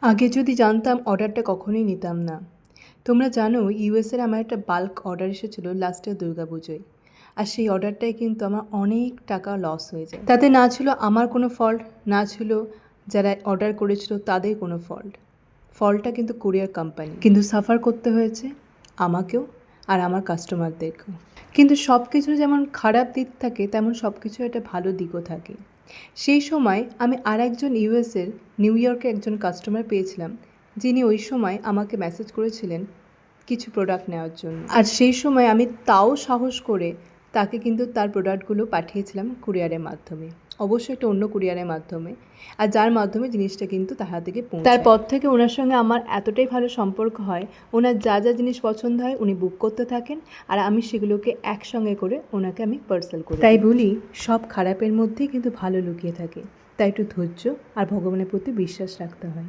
আগে যদি জানতাম অর্ডারটা কখনোই নিতাম না। তোমরা জানো ইউএসের আমার একটা বাল্ক অর্ডার এসেছিলো লাস্টের দুর্গাপুজোয়। আর সেই অর্ডারটায় কিন্তু আমার অনেক টাকা লস হয়ে যায়। তাতে না ছিল আমার কোনো ফল্ট, না ছিল যারা অর্ডার করেছিল তাদের কোনো ফল্ট। ফল্টটা কিন্তু কুরিয়ার কোম্পানি, কিন্তু সাফার করতে হয়েছে আমাকেও আর আমার কাস্টমারদেরকেও। কিন্তু সব কিছুর যেমন খারাপ দিক থাকে তেমন সব কিছুর একটা ভালো দিকও থাকে। সেই সময় আমি আরেকজন ইউএসের নিউ ইয়র্কে একজন কাস্টমার পেয়েছিলাম, যিনি ওই সময় আমাকে মেসেজ করেছিলেন কিছু প্রোডাক্ট নেওয়ার জন্য। আর সেই সময় আমি তাও সাহস করে তাকে কিন্তু তার প্রোডাক্টগুলো পাঠিয়েছিলাম কুরিয়ারের মাধ্যমে, অবশ্যই একটা অন্য কুরিয়ারের মাধ্যমে, আর যার মাধ্যমে জিনিসটা কিন্তু তার হাত থেকে পৌঁছায়। তারপর থেকে ওনার সঙ্গে আমার এতটাই ভালো সম্পর্ক হয়, ওনার যা যা জিনিস পছন্দ হয় উনি বুক করতে থাকেন, আর আমি সেগুলোকে একসঙ্গে করে ওনাকে আমি পার্সেল করি। তাই বলি, সব খারাপের মধ্যেই কিন্তু ভালো লুকিয়ে থাকে। তাই একটু ধৈর্য আর ভগবানের প্রতি বিশ্বাস রাখতে হয়।